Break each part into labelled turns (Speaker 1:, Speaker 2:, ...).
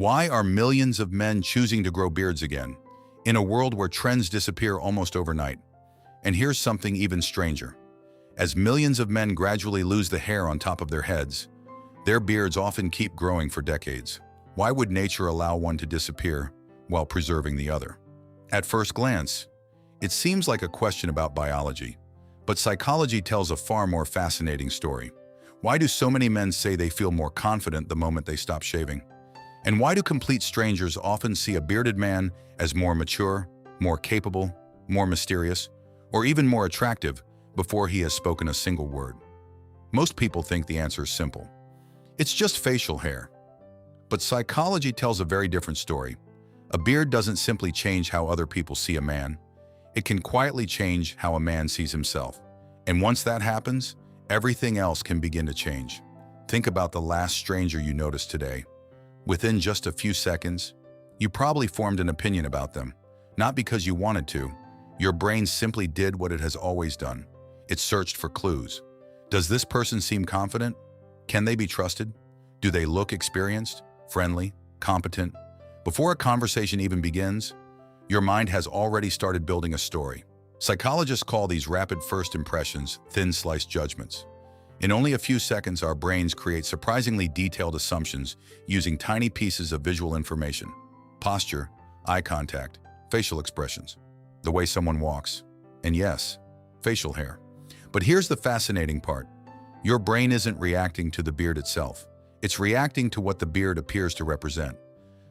Speaker 1: Why are millions of men choosing to grow beards again, in a world where trends disappear almost overnight? And here's something even stranger. As millions of men gradually lose the hair on top of their heads, their beards often keep growing for decades. Why would nature allow one to disappear while preserving the other? At first glance, it seems like a question about biology, but psychology tells a far more fascinating story. Why do so many men say they feel more confident the moment they stop shaving? And why do complete strangers often see a bearded man as more mature, more capable, more mysterious, or even more attractive before he has spoken a single word? Most people think the answer is simple. It's just facial hair. But psychology tells a very different story. A beard doesn't simply change how other people see a man. It can quietly change how a man sees himself. And once that happens, everything else can begin to change. Think about the last stranger you noticed today. Within just a few seconds, you probably formed an opinion about them. Not because you wanted to. Your brain simply did what it has always done. It searched for clues. Does this person seem confident? Can they be trusted? Do they look experienced, friendly, competent? Before a conversation even begins, your mind has already started building a story. Psychologists call these rapid first impressions thin sliced judgments. In only a few seconds, our brains create surprisingly detailed assumptions using tiny pieces of visual information: posture, eye contact, facial expressions, the way someone walks, and yes, facial hair. But here's the fascinating part. Your brain isn't reacting to the beard itself. It's reacting to what the beard appears to represent.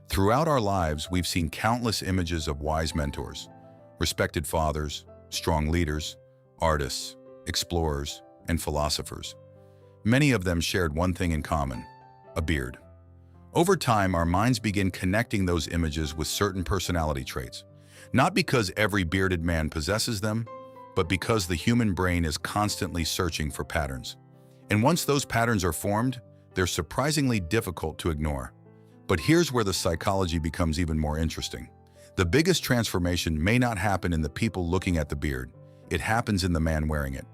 Speaker 1: Throughout our lives, we've seen countless images of wise mentors, respected fathers, strong leaders, artists, explorers, and philosophers. Many of them shared one thing in common: a beard. Over time, our minds begin connecting those images with certain personality traits, not because every bearded man possesses them, but because the human brain is constantly searching for patterns. And once those patterns are formed, they're surprisingly difficult to ignore. But here's where the psychology becomes even more interesting. The biggest transformation may not happen in the people looking at the beard. It happens in the man wearing it.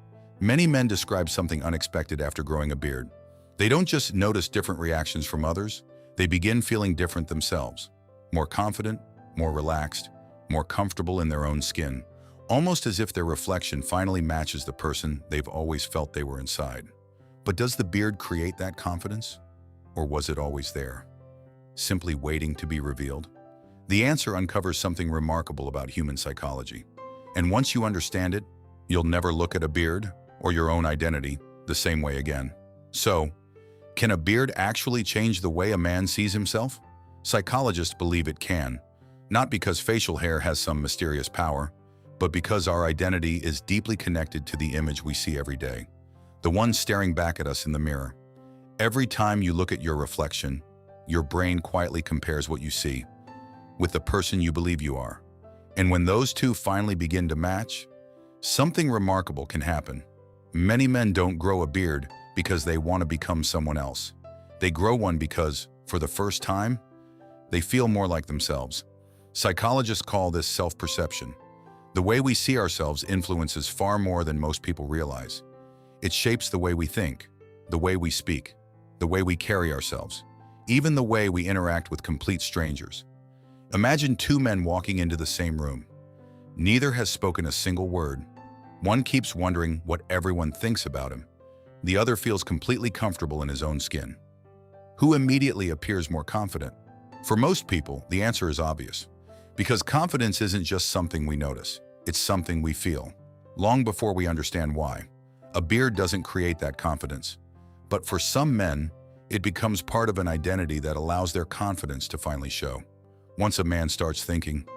Speaker 1: Many men describe something unexpected after growing a beard. They don't just notice different reactions from others, they begin feeling different themselves. More confident, more relaxed, more comfortable in their own skin, almost as if their reflection finally matches the person they've always felt they were inside. But does the beard create that confidence? Or was it always there, simply waiting to be revealed? The answer uncovers something remarkable about human psychology. And once you understand it, you'll never look at a beard or your own identity the same way again. So, can a beard actually change the way a man sees himself? Psychologists believe it can, not because facial hair has some mysterious power, but because our identity is deeply connected to the image we see every day, the one staring back at us in the mirror. Every time you look at your reflection, your brain quietly compares what you see with the person you believe you are. And when those two finally begin to match, something remarkable can happen. Many men don't grow a beard because they want to become someone else. They grow one because, for the first time, they feel more like themselves. Psychologists call this self-perception. The way we see ourselves influences far more than most people realize. It shapes the way we think, the way we speak, the way we carry ourselves, even the way we interact with complete strangers. Imagine two men walking into the same room. Neither has spoken a single word. One keeps wondering what everyone thinks about him. The other feels completely comfortable in his own skin. Who immediately appears more confident? For most people, the answer is obvious. Because confidence isn't just something we notice, it's something we feel, long before we understand why. A beard doesn't create that confidence. But for some men, it becomes part of an identity that allows their confidence to finally show. Once a man starts thinking,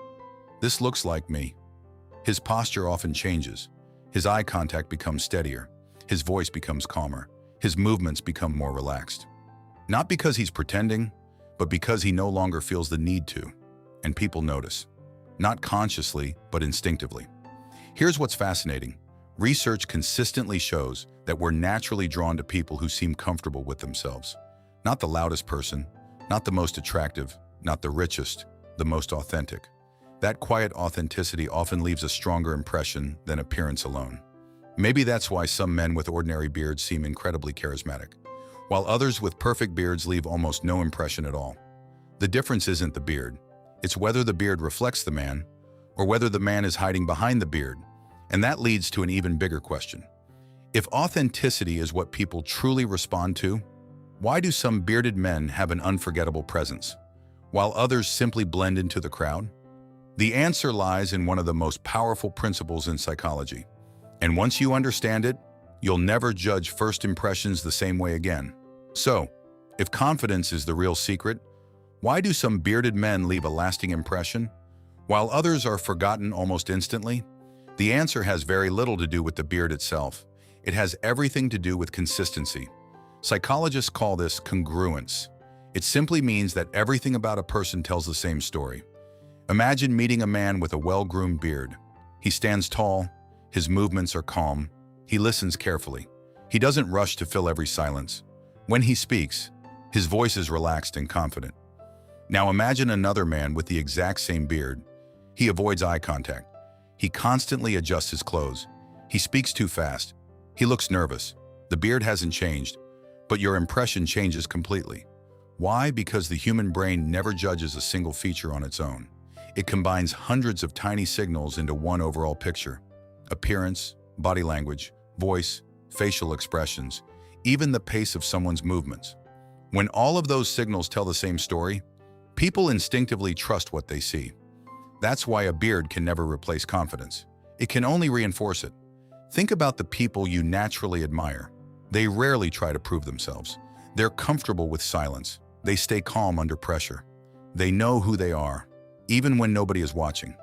Speaker 1: "This looks like me," his posture often changes. His eye contact becomes steadier. His voice becomes calmer. His movements become more relaxed. Not because he's pretending, but because he no longer feels the need to. And people notice. Not consciously, but instinctively. Here's what's fascinating. Research consistently shows that we're naturally drawn to people who seem comfortable with themselves. Not the loudest person, not the most attractive, not the richest, the most authentic. That quiet authenticity often leaves a stronger impression than appearance alone. Maybe that's why some men with ordinary beards seem incredibly charismatic, while others with perfect beards leave almost no impression at all. The difference isn't the beard. It's whether the beard reflects the man or whether the man is hiding behind the beard. And that leads to an even bigger question. If authenticity is what people truly respond to, why do some bearded men have an unforgettable presence, while others simply blend into the crowd? The answer lies in one of the most powerful principles in psychology. And once you understand it, you'll never judge first impressions the same way again. So, if confidence is the real secret, why do some bearded men leave a lasting impression, while others are forgotten almost instantly? The answer has very little to do with the beard itself. It has everything to do with consistency. Psychologists call this congruence. It simply means that everything about a person tells the same story. Imagine meeting a man with a well-groomed beard. He stands tall, his movements are calm, he listens carefully. He doesn't rush to fill every silence. When he speaks, his voice is relaxed and confident. Now imagine another man with the exact same beard. He avoids eye contact. He constantly adjusts his clothes. He speaks too fast. He looks nervous. The beard hasn't changed, but your impression changes completely. Why? Because the human brain never judges a single feature on its own. It combines hundreds of tiny signals into one overall picture. Appearance, body language, voice, facial expressions, even the pace of someone's movements. When all of those signals tell the same story, people instinctively trust what they see. That's why a beard can never replace confidence. It can only reinforce it. Think about the people you naturally admire. They rarely try to prove themselves. They're comfortable with silence. They stay calm under pressure. They know who they are, even when nobody is watching.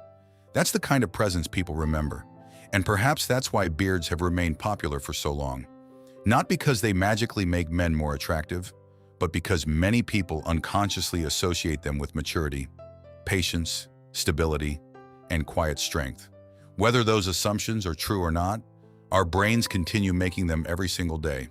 Speaker 1: That's the kind of presence people remember. And perhaps that's why beards have remained popular for so long. Not because they magically make men more attractive, but because many people unconsciously associate them with maturity, patience, stability, and quiet strength. Whether those assumptions are true or not, our brains continue making them every single day.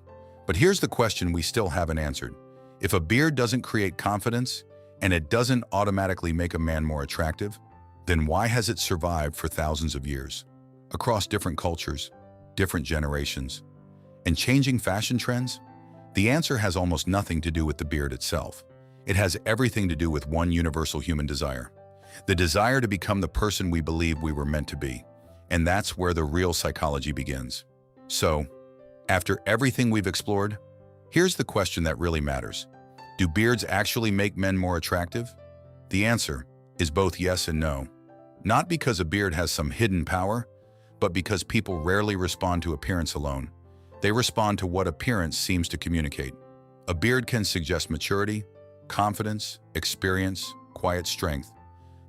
Speaker 1: But here's the question we still haven't answered. If a beard doesn't create confidence, and it doesn't automatically make a man more attractive, then why has it survived for thousands of years? Across different cultures, different generations, and changing fashion trends? The answer has almost nothing to do with the beard itself. It has everything to do with one universal human desire. The desire to become the person we believe we were meant to be. And that's where the real psychology begins. So, after everything we've explored, here's the question that really matters. Do beards actually make men more attractive? The answer is both yes and no. Not because a beard has some hidden power, but because people rarely respond to appearance alone. They respond to what appearance seems to communicate. A beard can suggest maturity, confidence, experience, quiet strength,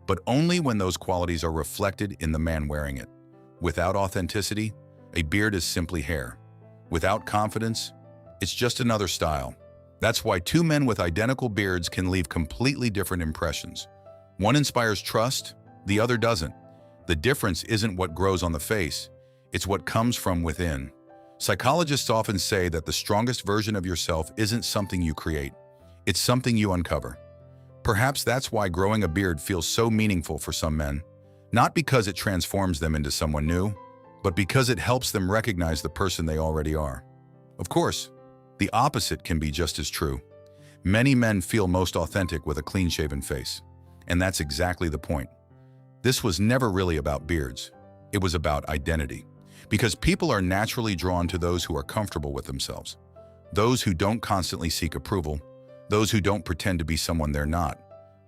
Speaker 1: but only when those qualities are reflected in the man wearing it. Without authenticity, a beard is simply hair. Without confidence, it's just another style. That's why two men with identical beards can leave completely different impressions. One inspires trust, the other doesn't. The difference isn't what grows on the face, it's what comes from within. Psychologists often say that the strongest version of yourself isn't something you create, it's something you uncover. Perhaps that's why growing a beard feels so meaningful for some men. Not because it transforms them into someone new, but because it helps them recognize the person they already are. Of course, the opposite can be just as true. Many men feel most authentic with a clean-shaven face. And that's exactly the point. This was never really about beards. It was about identity. Because people are naturally drawn to those who are comfortable with themselves. Those who don't constantly seek approval. Those who don't pretend to be someone they're not.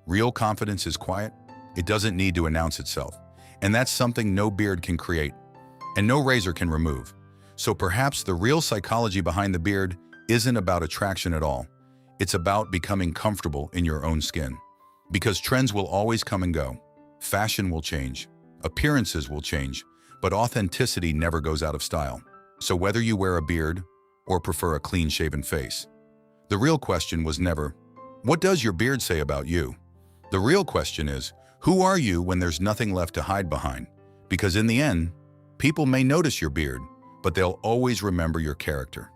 Speaker 1: Real confidence is quiet. It doesn't need to announce itself. And that's something no beard can create. And no razor can remove. So perhaps the real psychology behind the beard isn't about attraction at all. It's about becoming comfortable in your own skin. Because trends will always come and go. Fashion will change. Appearances will change. But authenticity never goes out of style. So whether you wear a beard or prefer a clean-shaven face, the real question was never, what does your beard say about you? The real question is, who are you when there's nothing left to hide behind? Because in the end, people may notice your beard, but they'll always remember your character.